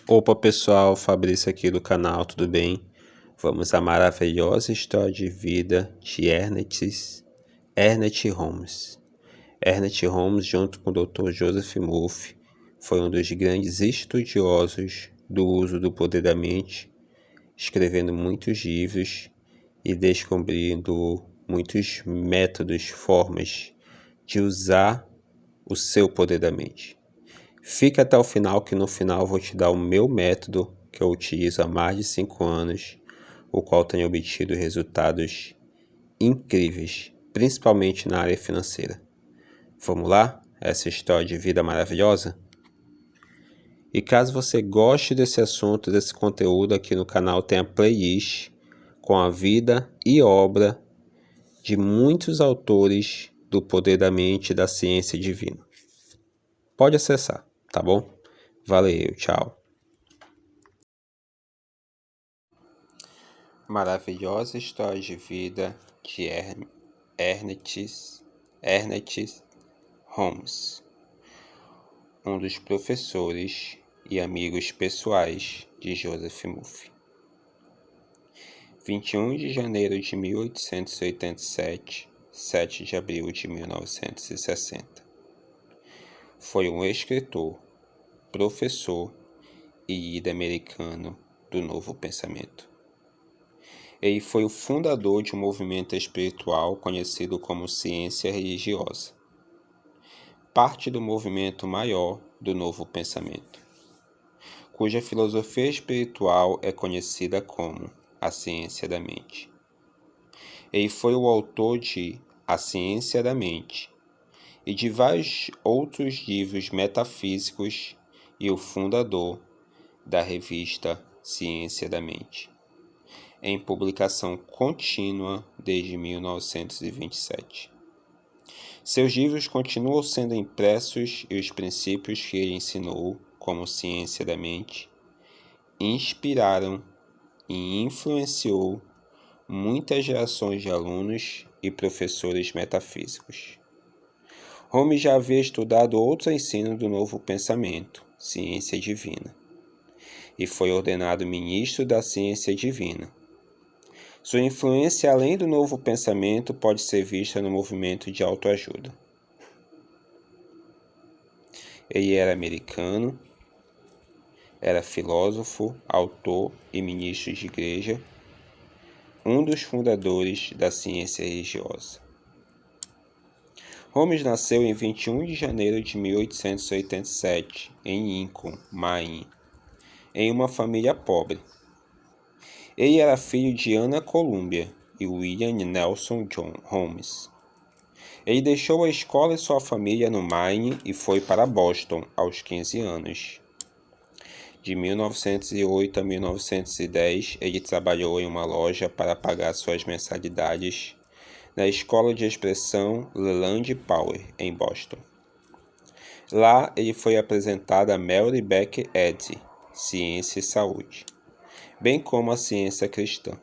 Opa pessoal, Fabrício aqui do canal, tudo bem? Vamos à maravilhosa história de vida de Ernest Holmes. Ernest Holmes, junto com o Dr. Joseph Murphy, foi um dos grandes estudiosos do uso do poder da mente, escrevendo muitos livros e descobrindo muitos métodos, formas de usar o seu poder da mente. Fica até o final, que no final eu vou te dar o meu método que eu utilizo há mais de 5 anos, o qual tem obtido resultados incríveis, principalmente na área financeira. Vamos lá? Essa história de vida maravilhosa? E caso você goste desse assunto, desse conteúdo, aqui no canal tem a playlist com a vida e obra de muitos autores do poder da mente e da ciência divina. Pode acessar, tá bom? Valeu, tchau. Maravilhosa história de vida de Ernest Holmes, um dos professores e amigos pessoais de Joseph Murphy. 21 de janeiro de 1887, 7 de abril de 1960. Foi um escritor, professor e líder americano do Novo Pensamento. Ele foi o fundador de um movimento espiritual conhecido como ciência religiosa, parte do movimento maior do Novo Pensamento, cuja filosofia espiritual é conhecida como a ciência da mente. Ele foi o autor de A Ciência da Mente e de vários outros livros metafísicos e o fundador da revista Ciência da Mente, em publicação contínua desde 1927. Seus livros continuam sendo impressos e os princípios que ele ensinou, como ciência da mente, inspiraram e influenciou muitas gerações de alunos e professores metafísicos. Holmes já havia estudado outros ensinos do Novo Pensamento, ciência divina, e foi ordenado ministro da ciência divina. Sua influência além do Novo Pensamento pode ser vista no movimento de autoajuda. Ele era americano, era filósofo, autor e ministro de igreja, um dos fundadores da ciência religiosa. Holmes nasceu em 21 de janeiro de 1887, em Lincoln, Maine, em uma família pobre. Ele era filho de Anna Columbia e William Nelson John Holmes. Ele deixou a escola e sua família no Maine e foi para Boston aos 15 anos. De 1908 a 1910, ele trabalhou em uma loja para pagar suas mensalidades na Escola de Expressão Leland Power, em Boston. Lá, ele foi apresentado a Mary Beck Eddy, Ciência e Saúde, bem como a ciência cristã.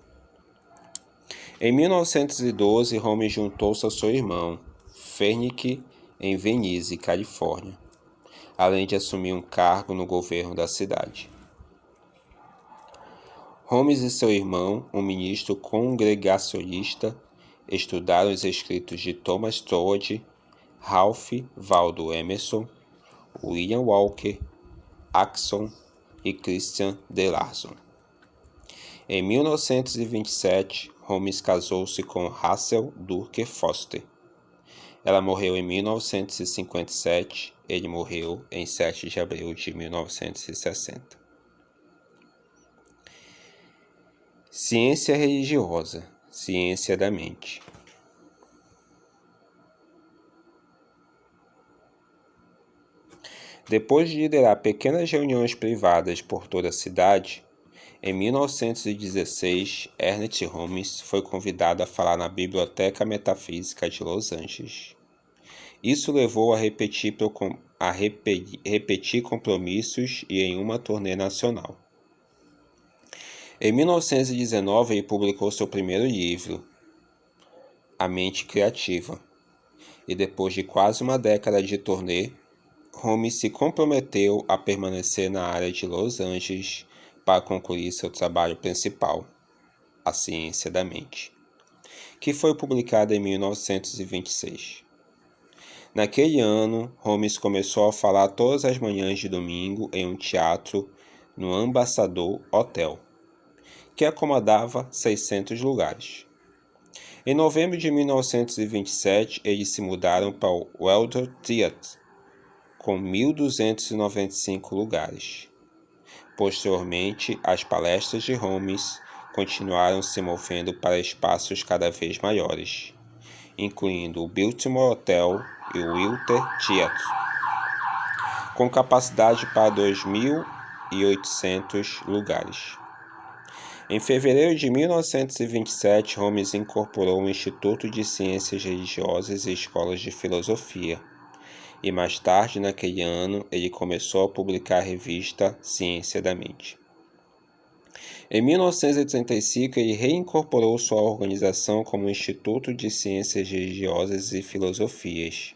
Em 1912, Holmes juntou-se ao seu irmão, Fenwick, em Venice, Califórnia, além de assumir um cargo no governo da cidade. Holmes e seu irmão, um ministro congregacionista, estudaram os escritos de Thomas Troward, Ralph Waldo Emerson, William Walker, Atkinson e Christian de Larson. Em 1927, Holmes casou-se com Rachel Durker Foster. Ela morreu em 1957, ele morreu em 7 de abril de 1960. Ciência religiosa, ciência da mente. Depois de liderar pequenas reuniões privadas por toda a cidade, em 1916, Ernest Holmes foi convidado a falar na Biblioteca Metafísica de Los Angeles. Isso levou a repetir compromissos e em uma turnê nacional. Em 1919, ele publicou seu primeiro livro, A Mente Criativa, e depois de quase uma década de turnê, Holmes se comprometeu a permanecer na área de Los Angeles para concluir seu trabalho principal, A Ciência da Mente, que foi publicado em 1926. Naquele ano, Holmes começou a falar todas as manhãs de domingo em um teatro no Ambassador Hotel, que acomodava 600 lugares. Em novembro de 1927, eles se mudaram para o Waldorf Theatre, com 1.295 lugares. Posteriormente, as palestras de Holmes continuaram se movendo para espaços cada vez maiores, incluindo o Biltmore Hotel e o Wiltern Theatre, com capacidade para 2.800 lugares. Em fevereiro de 1927, Holmes incorporou o Instituto de Ciências Religiosas e escolas de filosofia, e mais tarde, naquele ano, ele começou a publicar a revista Ciência da Mente. Em 1935, ele reincorporou sua organização como Instituto de Ciências Religiosas e Filosofias,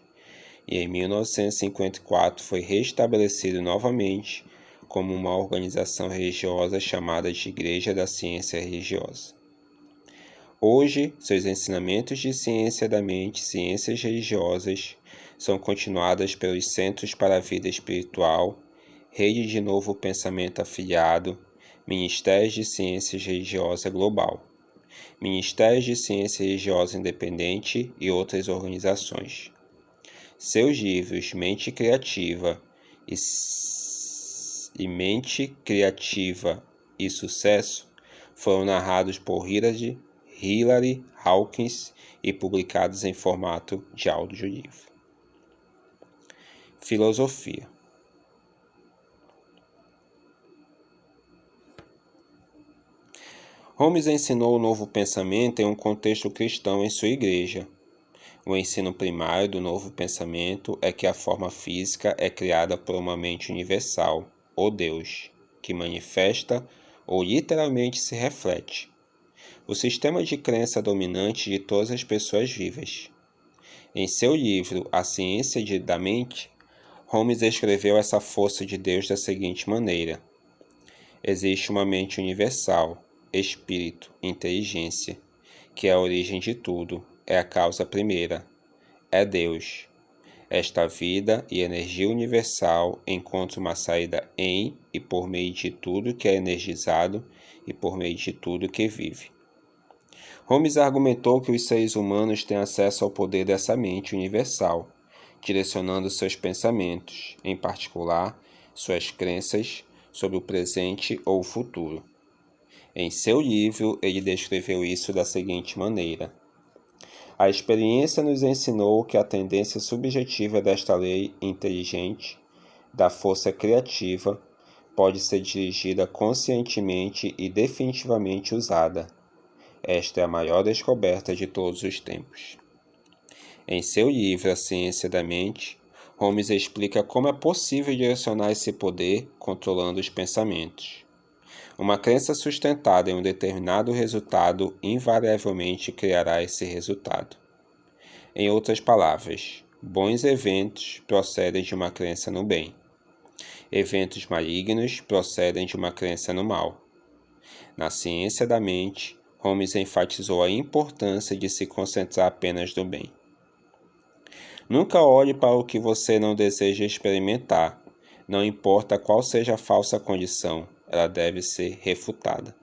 e em 1954 foi restabelecido novamente como uma organização religiosa chamada de Igreja da Ciência Religiosa. Hoje, seus ensinamentos de ciência da mente e ciências religiosas são continuadas pelos Centros para a Vida Espiritual, Rede de Novo Pensamento Afiliado, Ministérios de Ciências Religiosa Global, Ministérios de Ciência Religiosa Independente e outras organizações. Seus livros Mente Criativa e Sucesso foram narrados por Hilary Hawkins e publicados em formato de audiolivro. Filosofia. Holmes ensinou o novo pensamento em um contexto cristão em sua igreja. O ensino primário do novo pensamento é que a forma física é criada por uma mente universal, ou Deus, que manifesta ou literalmente se reflete. O sistema de crença dominante de todas as pessoas vivas. Em seu livro A Ciência da Mente, Holmes descreveu essa força de Deus da seguinte maneira: existe uma mente universal, espírito, inteligência, que é a origem de tudo, é a causa primeira, é Deus. Esta vida e energia universal encontram uma saída em e por meio de tudo que é energizado e por meio de tudo que vive. Holmes argumentou que os seres humanos têm acesso ao poder dessa mente universal, direcionando seus pensamentos, em particular, suas crenças sobre o presente ou o futuro. Em seu livro, ele descreveu isso da seguinte maneira: a experiência nos ensinou que a tendência subjetiva desta lei inteligente, da força criativa, pode ser dirigida conscientemente e definitivamente usada. Esta é a maior descoberta de todos os tempos. Em seu livro A Ciência da Mente, Holmes explica como é possível direcionar esse poder controlando os pensamentos. Uma crença sustentada em um determinado resultado invariavelmente criará esse resultado. Em outras palavras, bons eventos procedem de uma crença no bem. Eventos malignos procedem de uma crença no mal. Na ciência da mente, Holmes enfatizou a importância de se concentrar apenas no bem. Nunca olhe para o que você não deseja experimentar, não importa qual seja a falsa condição. Ela deve ser refutada.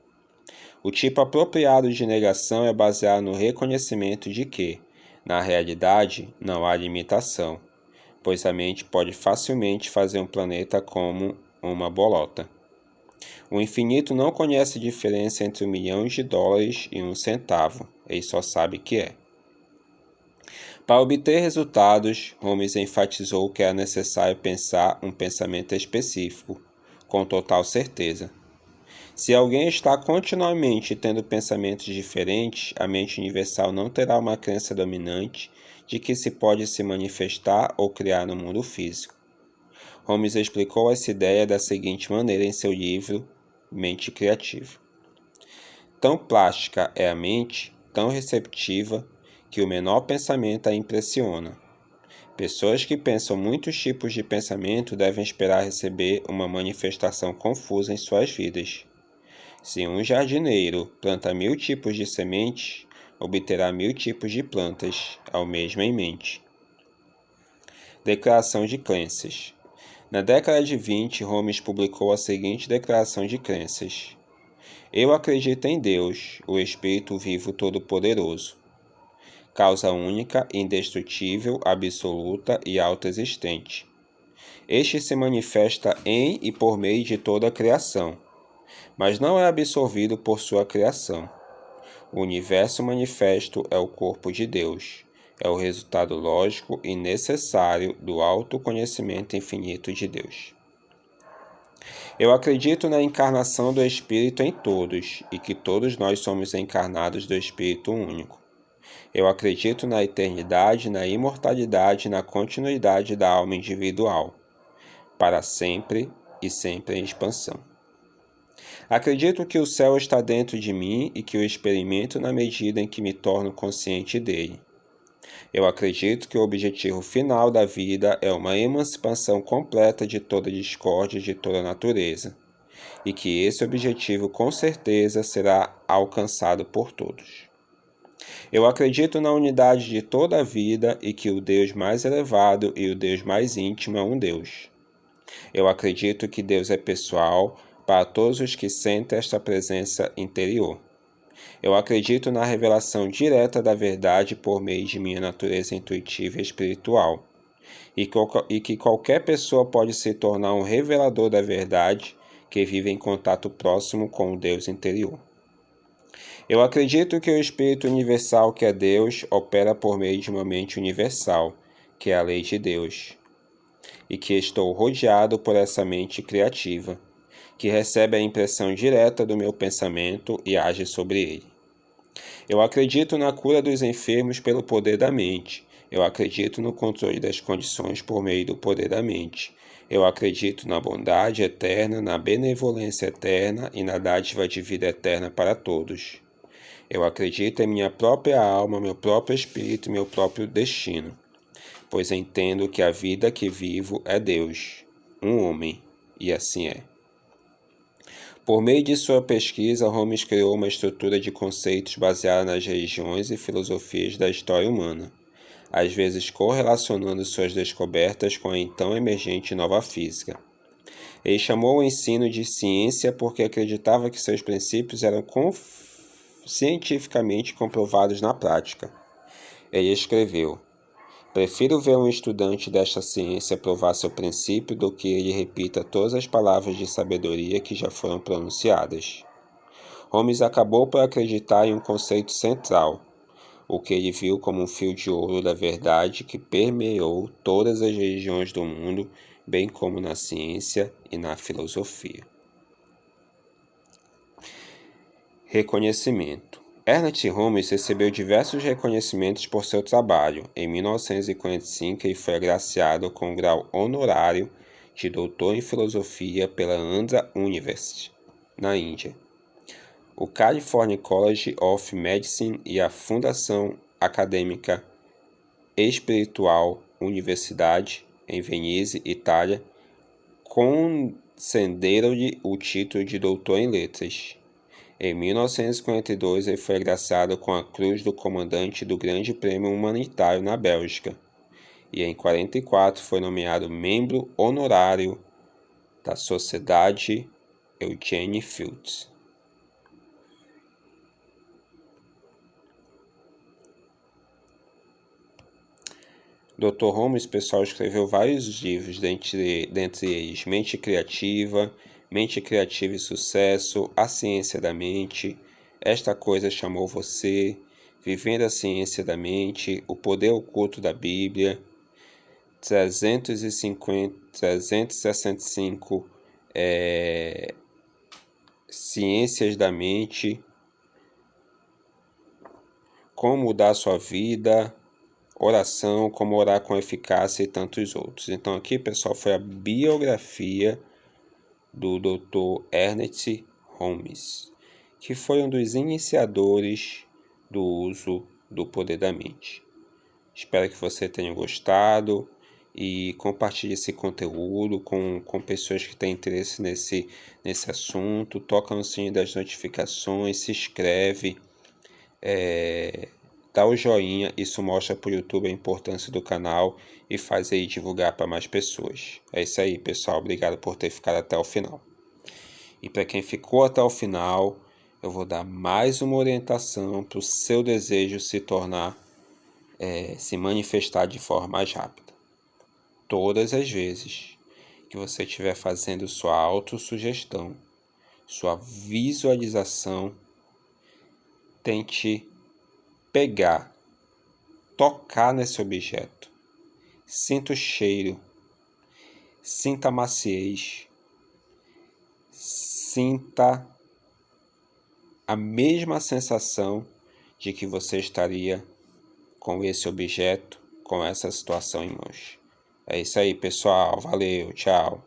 O tipo apropriado de negação é baseado no reconhecimento de que, na realidade, não há limitação, pois a mente pode facilmente fazer um planeta como uma bolota. O infinito não conhece diferença entre $1 milhão e 1 centavo, ele só sabe que é. Para obter resultados, Holmes enfatizou que era necessário pensar um pensamento específico, com total certeza. Se alguém está continuamente tendo pensamentos diferentes, a mente universal não terá uma crença dominante de que se pode se manifestar ou criar no mundo físico. Holmes explicou essa ideia da seguinte maneira em seu livro Mente Criativa. Tão plástica é a mente, tão receptiva, que o menor pensamento a impressiona. Pessoas que pensam muitos tipos de pensamento devem esperar receber uma manifestação confusa em suas vidas. Se um jardineiro planta 1000 tipos de sementes, obterá 1000 tipos de plantas, ao mesmo em mente. Declaração de crenças. Na década de 20, Holmes publicou a seguinte declaração de crenças: Eu acredito em Deus, o Espírito vivo todo-poderoso, causa única, indestrutível, absoluta e autoexistente. Este se manifesta em e por meio de toda a criação, mas não é absorvido por sua criação. O universo manifesto é o corpo de Deus, é o resultado lógico e necessário do autoconhecimento infinito de Deus. Eu acredito na encarnação do Espírito em todos e que todos nós somos encarnados do Espírito único. Eu acredito na eternidade, na imortalidade e na continuidade da alma individual, para sempre e sempre em expansão. Acredito que o céu está dentro de mim e que o experimento na medida em que me torno consciente dele. Eu acredito que o objetivo final da vida é uma emancipação completa de toda discórdia de toda a natureza, e que esse objetivo com certeza será alcançado por todos. Eu acredito na unidade de toda a vida e que o Deus mais elevado e o Deus mais íntimo é um Deus. Eu acredito que Deus é pessoal para todos os que sentem esta presença interior. Eu acredito na revelação direta da verdade por meio de minha natureza intuitiva e espiritual, e que qualquer pessoa pode se tornar um revelador da verdade que vive em contato próximo com o Deus interior. Eu acredito que o Espírito Universal, que é Deus, opera por meio de uma mente universal, que é a lei de Deus, e que estou rodeado por essa mente criativa, que recebe a impressão direta do meu pensamento e age sobre ele. Eu acredito na cura dos enfermos pelo poder da mente. Eu acredito no controle das condições por meio do poder da mente. Eu acredito na bondade eterna, na benevolência eterna e na dádiva de vida eterna para todos. Eu acredito em minha própria alma, meu próprio espírito e meu próprio destino, pois entendo que a vida que vivo é Deus, um homem, e assim é. Por meio de sua pesquisa, Holmes criou uma estrutura de conceitos baseada nas religiões e filosofias da história humana, às vezes correlacionando suas descobertas com a então emergente nova física. Ele chamou o ensino de ciência porque acreditava que seus princípios eram cientificamente comprovados na prática. Ele escreveu: Prefiro ver um estudante desta ciência provar seu princípio do que ele repita todas as palavras de sabedoria que já foram pronunciadas. Holmes acabou por acreditar em um conceito central, o que ele viu como um fio de ouro da verdade que permeou todas as religiões do mundo, bem como na ciência e na filosofia. Reconhecimento. Ernest Holmes recebeu diversos reconhecimentos por seu trabalho. Em 1945, ele foi agraciado com o grau honorário de doutor em filosofia pela Andhra University, na Índia. O California College of Medicine e a Fundação Acadêmica Espiritual Universidade, em Venise, Itália, concederam-lhe o título de doutor em letras. Em 1952, ele foi agraciado com a Cruz do Comandante do Grande Prêmio Humanitário na Bélgica, e em 1944 foi nomeado membro honorário da Sociedade Eugene Fields. Dr. Holmes, pessoal, escreveu vários livros, dentre eles Mente Criativa e Sucesso, A Ciência da Mente, Esta Coisa Chamou Você, Vivendo a Ciência da Mente, O Poder Oculto da Bíblia, 365 Ciências da Mente, Como Mudar Sua Vida, Oração, Como Orar com Eficácia e tantos outros. Então aqui, pessoal, foi a biografia do Dr. Ernest Holmes, que foi um dos iniciadores do uso do poder da mente. Espero que você tenha gostado e compartilhe esse conteúdo com pessoas que têm interesse nesse assunto. Toca no sininho das notificações, se inscreve, dá o joinha, isso mostra para o YouTube a importância do canal e faz aí divulgar para mais pessoas. É isso aí, pessoal. Obrigado por ter ficado até o final. E para quem ficou até o final, eu vou dar mais uma orientação para o seu desejo se manifestar de forma mais rápida. Todas as vezes que você estiver fazendo sua autossugestão, sua visualização, tente pegar, tocar nesse objeto. Sinta o cheiro, sinta a maciez, sinta a mesma sensação de que você estaria com esse objeto, com essa situação em mãos. É isso aí, pessoal. Valeu, tchau.